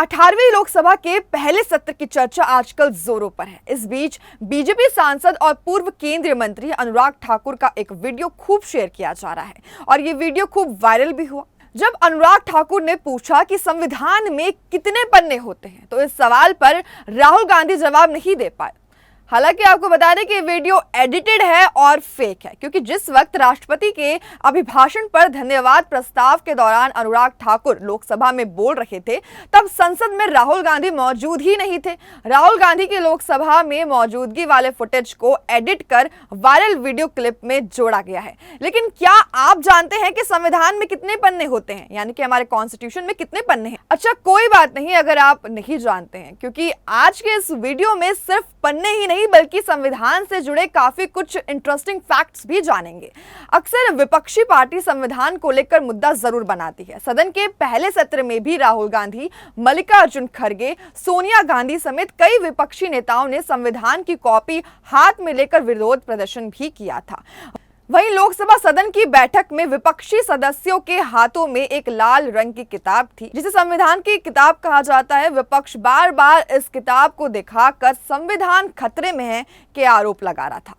18वीं लोकसभा के पहले सत्र की चर्चा आजकल जोरों पर है। इस बीच बीजेपी सांसद और पूर्व केंद्रीय मंत्री अनुराग ठाकुर का एक वीडियो खूब शेयर किया जा रहा है और ये वीडियो खूब वायरल भी हुआ। जब अनुराग ठाकुर ने पूछा कि संविधान में कितने पन्ने होते हैं, तो इस सवाल पर राहुल गांधी जवाब नहीं दे पाए। हालांकि आपको बता दें कि वीडियो एडिटेड है और फेक है, क्योंकि जिस वक्त राष्ट्रपति के अभिभाषण पर धन्यवाद प्रस्ताव के दौरान अनुराग ठाकुर लोकसभा में बोल रहे थे, तब संसद में राहुल गांधी मौजूद ही नहीं थे। राहुल गांधी की लोकसभा में मौजूदगी वाले फुटेज को एडिट कर वायरल वीडियो क्लिप में जोड़ा गया है। लेकिन क्या आप जानते हैं कि संविधान में कितने पन्ने होते हैं, यानी कि हमारे कॉन्स्टिट्यूशन में कितने पन्ने हैं? अच्छा, कोई बात नहीं अगर आप नहीं जानते हैं, क्योंकि आज के इस वीडियो में सिर्फ पन्ने ही नहीं बल्कि संविधान से जुड़े काफी कुछ इंटरेस्टिंग फैक्ट्स भी जानेंगे। अक्सर विपक्षी पार्टी संविधान को लेकर मुद्दा जरूर बनाती है। सदन के पहले सत्र में भी राहुल गांधी, मल्लिकार्जुन खड़गे, सोनिया गांधी समेत कई विपक्षी नेताओं ने संविधान की कॉपी हाथ में लेकर विरोध प्रदर्शन भी किया था। वहीं लोकसभा सदन की बैठक में विपक्षी सदस्यों के हाथों में एक लाल रंग की किताब थी, जिसे संविधान की किताब कहा जाता है। विपक्ष बार बार इस किताब को दिखाकर संविधान खतरे में है के आरोप लगा रहा था।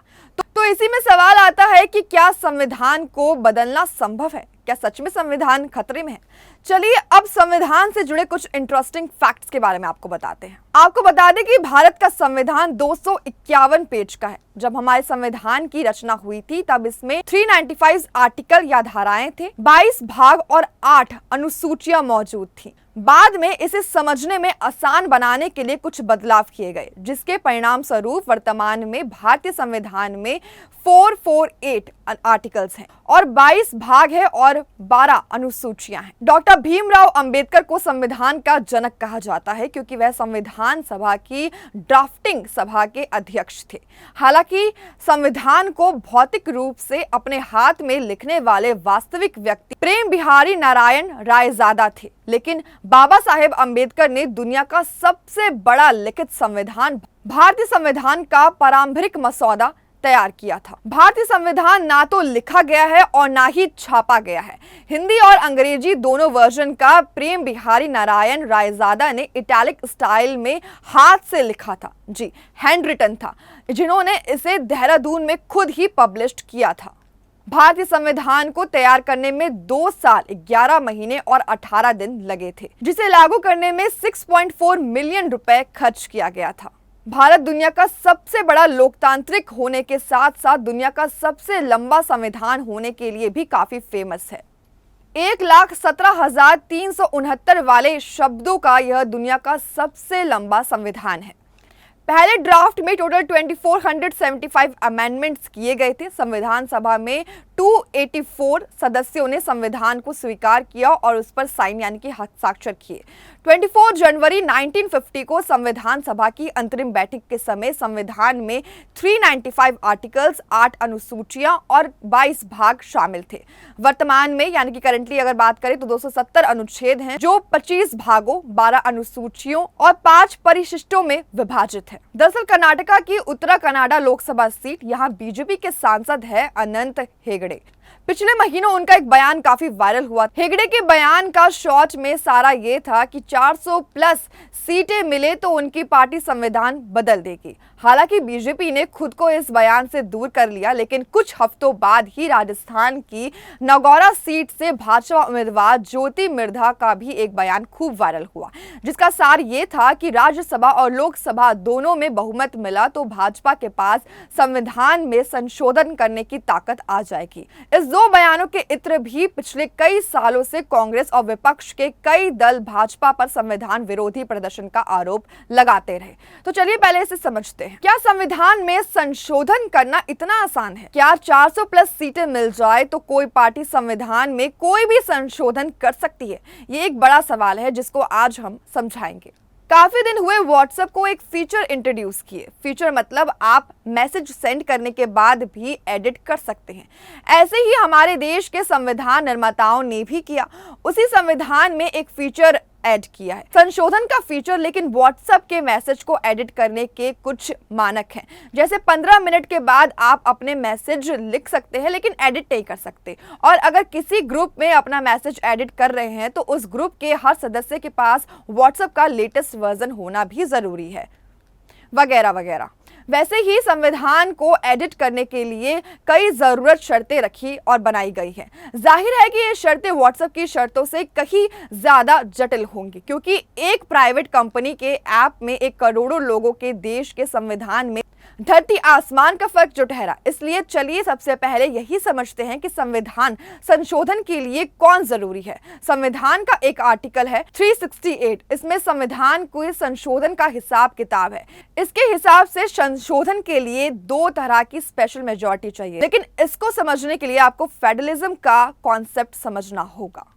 तो इसी में सवाल आता है कि क्या संविधान को बदलना संभव है? क्या सच में संविधान खतरे में है? चलिए अब संविधान से जुड़े कुछ इंटरेस्टिंग फैक्ट्स के बारे में आपको बताते हैं। आपको बता दें कि भारत का संविधान 251 पेज का है। जब हमारे संविधान की रचना हुई थी तब इसमें 395 आर्टिकल या धाराएं थे, 22 भाग और 8 अनुसूचियां मौजूद थी। बाद में इसे समझने में आसान बनाने के लिए कुछ बदलाव किए गए, जिसके परिणाम स्वरूप वर्तमान में भारतीय संविधान में 448 आर्टिकल्स हैं और 22 भाग है और 12 अनुसूचियां हैं। डॉक्टर भीमराव अंबेडकर को संविधान का जनक कहा जाता है, क्योंकि वह संविधान सभा की ड्राफ्टिंग सभा के अध्यक्ष थे। हालांकि संविधान को भौतिक रूप से अपने हाथ में लिखने वाले वास्तविक व्यक्ति प्रेम बिहारी नारायण रायजादा थे, लेकिन बाबा साहेब अंबेडकर ने दुनिया का सबसे बड़ा लिखित संविधान भारतीय संविधान का प्रारंभिक मसौदा तैयार किया था। भारतीय संविधान ना तो लिखा गया है और ना ही छापा गया है। हिंदी और अंग्रेजी दोनों वर्जन का प्रेम बिहारी नारायण रायजादा ने इटैलिक स्टाइल में हाथ से लिखा था, जी हैंड रिटन था, जिन्होंने इसे देहरादून में खुद ही पब्लिश किया था। भारतीय संविधान को तैयार करने में 2 साल 11 महीने और 18 दिन लगे थे, जिसे लागू करने में 6.4 मिलियन रुपए खर्च किया गया था। भारत दुनिया का सबसे बड़ा लोकतांत्रिक होने के साथ साथ दुनिया का सबसे लंबा संविधान होने के लिए भी काफी फेमस है। 1,17,369 वाले शब्दों का यह दुनिया का सबसे लंबा संविधान है। पहले ड्राफ्ट में टोटल 2475 अमेंडमेंट्स किए गए थे। संविधान सभा में 284 सदस्यों ने संविधान को स्वीकार किया और उस पर साइन यानी कि हस्ताक्षर किए। 24 जनवरी 1950 को संविधान सभा की अंतरिम बैठक के समय संविधान में 395 आर्टिकल्स, 8 अनुसूचियां और 22 भाग शामिल थे। वर्तमान में यानी कि करंटली अगर बात करें तो 270 अनुच्छेद हैं, जो 25 भागों, 12 अनुसूचियों और 5 परिशिष्टों में विभाजित है। दरअसल कर्नाटका की उत्तरा कन्नाडा लोकसभा सीट, यहाँ बीजेपी के सांसद है अनंत हेगड़े। पिछले महीनों उनका एक बयान काफी वायरल हुआ। हेगड़े के बयान का शॉर्ट में सारा ये था कि 400 प्लस सीटें मिले तो उनकी पार्टी संविधान बदल देगी। हालांकि बीजेपी ने खुद को इस बयान से दूर कर लिया, लेकिन कुछ हफ्तों बाद ही राजस्थान की नगौरा सीट से भाजपा उम्मीदवार ज्योति मिर्धा का भी एक बयान खूब वायरल हुआ, जिसका सार ये था कि राज्यसभा और लोकसभा दोनों में बहुमत मिला तो भाजपा के पास संविधान में संशोधन करने की ताकत आ जाएगी। इस 2 बयानों के इत्र भी पिछले कई सालों से कांग्रेस और विपक्ष के कई दल भाजपा पर संविधान विरोधी प्रदर्शन का आरोप लगाते रहे। तो चलिए पहले इसे समझते हैं। क्या संविधान में संशोधन करना इतना आसान है? क्या 400 प्लस सीटें मिल जाए तो कोई पार्टी संविधान में कोई भी संशोधन कर सकती है? ये एक बड़ा सवाल है जिसको आज हम समझाएंगे। काफी दिन हुए व्हाट्सएप को एक फीचर इंट्रोड्यूस किए। फीचर मतलब आप मैसेज सेंड करने के बाद भी एडिट कर सकते हैं। ऐसे ही हमारे देश के संविधान निर्माताओं ने भी किया। उसी संविधान में एक फीचर ऐड किया है। संशोधन का फीचर लेकिन व्हाट्सएप के मैसेज को एडिट करने के कुछ मानक हैं, जैसे 15 मिनट के बाद आप अपने मैसेज लिख सकते हैं लेकिन एडिट नहीं कर सकते, और अगर किसी ग्रुप में अपना मैसेज एडिट कर रहे हैं तो उस ग्रुप के हर सदस्य के पास व्हाट्सएप का लेटेस्ट वर्जन होना भी जरूरी है, वगैरह वगैरह। वैसे ही संविधान को एडिट करने के लिए कई जरूरत शर्तें रखी और बनाई गई हैं। जाहिर है कि ये शर्तें व्हाट्सएप की शर्तों से कहीं ज्यादा जटिल होंगी, क्योंकि एक प्राइवेट कंपनी के ऐप में एक करोड़ों लोगों के देश के संविधान में धरती आसमान का फर्क जो ठहरा। इसलिए चलिए सबसे पहले यही समझते हैं कि संविधान संशोधन के लिए कौन जरूरी है। संविधान का एक आर्टिकल है 368, इसमें संविधान को संशोधन का हिसाब किताब है। इसके हिसाब से संशोधन के लिए 2 तरह की स्पेशल मेजॉरिटी चाहिए, लेकिन इसको समझने के लिए आपको फेडरलिज्म का कॉन्सेप्ट समझना होगा।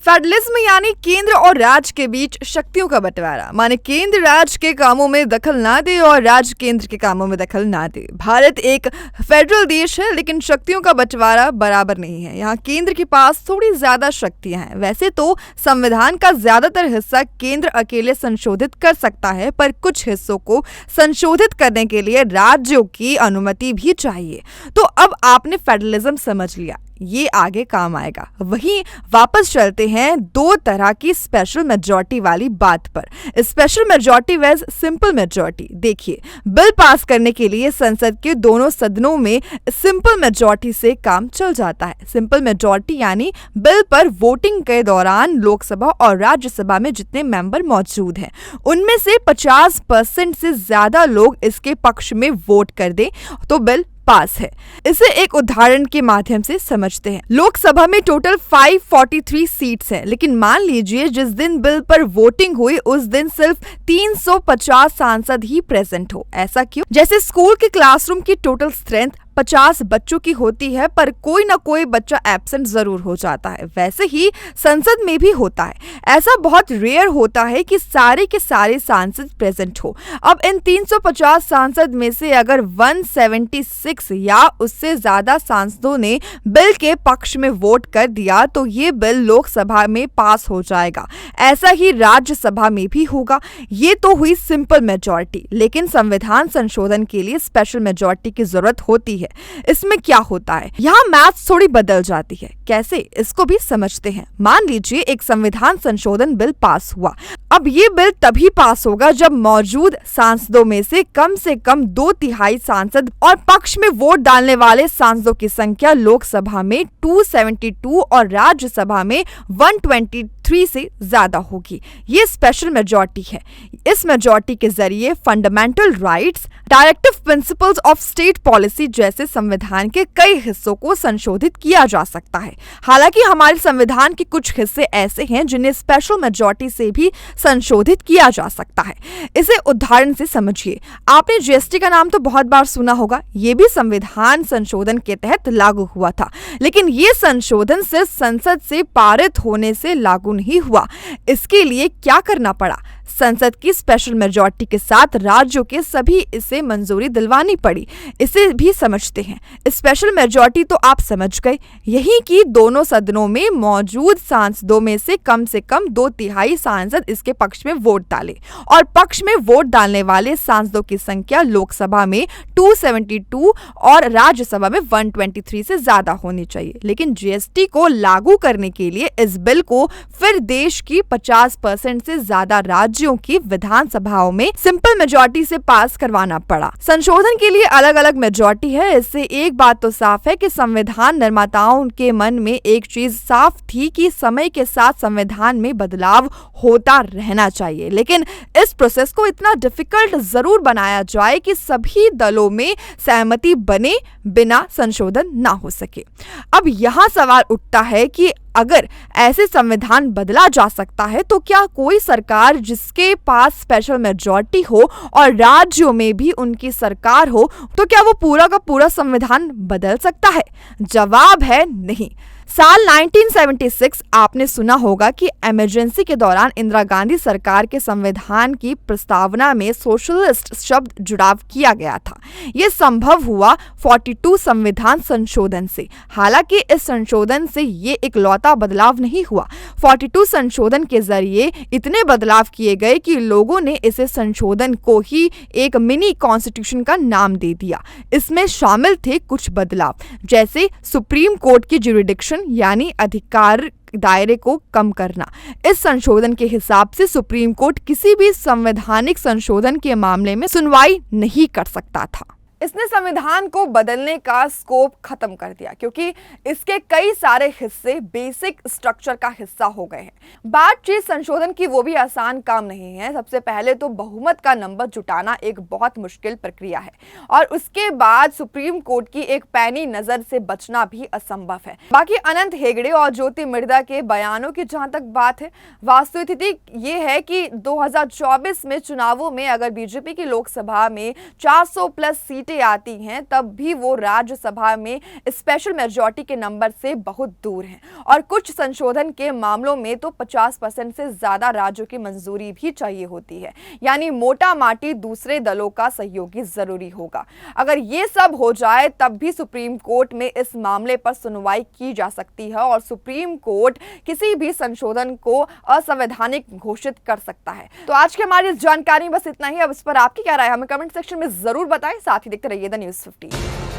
फेडरलिज्म यानी केंद्र और राज्य के बीच शक्तियों का बंटवारा, माने केंद्र राज्य के कामों में दखल ना दे और राज्य केंद्र के कामों में दखल ना दे। भारत एक फेडरल देश है, लेकिन शक्तियों का बंटवारा बराबर नहीं है। यहाँ केंद्र के पास थोड़ी ज्यादा शक्तियां हैं। वैसे तो संविधान का ज्यादातर हिस्सा केंद्र अकेले संशोधित कर सकता है, पर कुछ हिस्सों को संशोधित करने के लिए राज्यों की अनुमति भी चाहिए। तो अब आपने फेडरलिज्म समझ लिया, ये आगे काम आएगा। वहीं वापस चलते हैं 2 तरह की स्पेशल मेजॉरिटी वाली बात पर। स्पेशल मेजॉरिटी वेज सिंपल मेजॉरिटी। देखिए, बिल पास करने के लिए संसद के दोनों सदनों में सिंपल मेजॉरिटी से काम चल जाता है। सिंपल मेजॉरिटी यानी बिल पर वोटिंग के दौरान लोकसभा और राज्यसभा में जितने मेंबर मौजूद हैं उनमें से 50% से ज्यादा लोग इसके पक्ष में वोट कर दें तो बिल पास है। इसे एक उदाहरण के माध्यम से समझते हैं। लोकसभा में टोटल 543 सीट्स हैं, लेकिन मान लीजिए जिस दिन बिल पर वोटिंग हुई उस दिन सिर्फ 350 सांसद ही प्रेजेंट हो। ऐसा क्यों? जैसे स्कूल के क्लासरूम की टोटल स्ट्रेंथ 50 बच्चों की होती है, पर कोई ना कोई बच्चा एब्सेंट जरूर हो जाता है। वैसे ही संसद में भी होता है। ऐसा बहुत रेयर होता है कि सारे के सारे सांसद प्रेजेंट हो। अब इन 350 सांसद में से अगर 176 या उससे ज्यादा सांसदों ने बिल के पक्ष में वोट कर दिया तो ये बिल लोकसभा में पास हो जाएगा। ऐसा ही राज्यसभा में भी होगा। ये तो हुई सिंपल मेजॉरिटी, लेकिन संविधान संशोधन के लिए स्पेशल मेजॉरिटी की जरूरत होती है। इसमें क्या होता है, यहाँ मैथ्स थोड़ी बदल जाती है। कैसे, इसको भी समझते हैं। मान लीजिए एक संविधान संशोधन बिल पास हुआ। अब ये बिल तभी पास होगा जब मौजूद सांसदों में से कम 2/3 सांसद और पक्ष में वोट डालने वाले सांसदों की संख्या लोकसभा में 272 और राज्यसभा में 123 से ज्यादा होगी। ये स्पेशल मेजॉरिटी है। इस मेजॉरिटी के जरिए fundamental rights, directive principles of state policy जैसे संविधान के कई हिस्सों को संशोधित किया जा सकता है। हालांकि हमारे संविधान के कुछ हिस्से ऐसे हैं जिन्हें स्पेशल मेजॉरिटी से भी संशोधित किया जा सकता है। इसे उदाहरण से समझिए। आपने जीएसटी का नाम तो बहुत बार सुना होगा। ये भी संविधान संशोधन के तहत लागू हुआ था, लेकिन ये संशोधन सिर्फ संसद से पारित होने से लागू नहीं हुआ। इसके लिए क्या करना पड़ा? संसद की स्पेशल मेजॉरिटी के साथ राज्यों के सभी इसे मंजूरी दिलवानी पड़ी। इसे भी समझते हैं। स्पेशल मेजॉरिटी तो आप समझ गए, यही कि दोनों सदनों में मौजूद सांसदों में से कम 2/3 सांसद इसके पक्ष में वोट डाले और पक्ष में वोट डालने वाले सांसदों की संख्या लोकसभा में 272 और राज्यसभा में 123 से ज्यादा होनी चाहिए। लेकिन जीएसटी को लागू करने के लिए इस बिल को फिर देश की 50% से ज्यादा राज्यों की विधानसभाओं में सिंपल मेजॉरिटी से पास करवाना पड़ा। संशोधन के लिए अलग अलग मेजॉरिटी है। इससे एक बात तो साफ है कि संविधान निर्माताओं के मन में एक चीज साफ थी कि समय के साथ संविधान में बदलाव होता रहना चाहिए, लेकिन इस प्रोसेस को इतना डिफिकल्ट जरूर बनाया जाए कि सभी दलों में सहमति बने बिना संशोधन ना हो सके। अब यहाँ सवाल उठता है कि अगर ऐसे संविधान बदला जा सकता है तो क्या कोई सरकार जिसके पास स्पेशल मेजॉरिटी हो और राज्यों में भी उनकी सरकार हो, तो क्या वो पूरा का पूरा संविधान बदल सकता है? जवाब है नहीं। साल 1976 आपने सुना होगा कि इमरजेंसी के दौरान इंदिरा गांधी सरकार के संविधान की प्रस्तावना में सोशलिस्ट शब्द जुड़ाव किया गया था। यह संभव हुआ 42 संविधान संशोधन से। हालांकि इस संशोधन से ये एक लौता बदलाव नहीं हुआ। 42 संशोधन के जरिए इतने बदलाव किए गए कि लोगों ने इसे संशोधन को ही एक मिनी कॉन्स्टिट्यूशन का नाम दे दिया। इसमें शामिल थे कुछ बदलाव, जैसे सुप्रीम कोर्ट की ज्यूरिडिक्शन यानी अधिकार दायरे को कम करना। इस संशोधन के हिसाब से सुप्रीम कोर्ट किसी भी संवैधानिक संशोधन के मामले में सुनवाई नहीं कर सकता था। इसने संविधान को बदलने का स्कोप खत्म कर दिया, क्योंकि इसके कई सारे हिस्से बेसिक स्ट्रक्चर का हिस्सा हो गए हैं। बातचीत संशोधन की वो भी आसान काम नहीं है। सबसे पहले तो बहुमत का नंबर जुटाना एक बहुत मुश्किल प्रक्रिया है, और उसके बाद सुप्रीम कोर्ट की एक पैनी नजर से बचना भी असंभव है। बाकी अनंत हेगड़े और ज्योति मिर्धा के बयानों की जहां तक बात है, वास्तविक ये है कि 2024 में चुनावों में अगर बीजेपी की लोकसभा में 400 प्लस सीटें आती हैं, तब भी वो राज्यसभा में स्पेशल मेजॉरिटी के नंबर से बहुत दूर हैं। और कुछ संशोधन के मामलों में तो 50% से ज्यादा राज्यों की मंजूरी भी चाहिए होती है, यानी मोटा माटी दूसरे दलों का सहयोगी जरूरी होगा। अगर ये सब हो जाए तब भी सुप्रीम कोर्ट में इस मामले पर सुनवाई की जा सकती है, और सुप्रीम कोर्ट किसी भी संशोधन को असंवैधानिक घोषित कर सकता है। तो आज की हमारी इस जानकारी में बस इतना ही। अब इस पर आपकी क्या राय है, हमें कमेंट सेक्शन में जरूर बताएं। साथ ही देखते रहिए द न्यूज़ 15।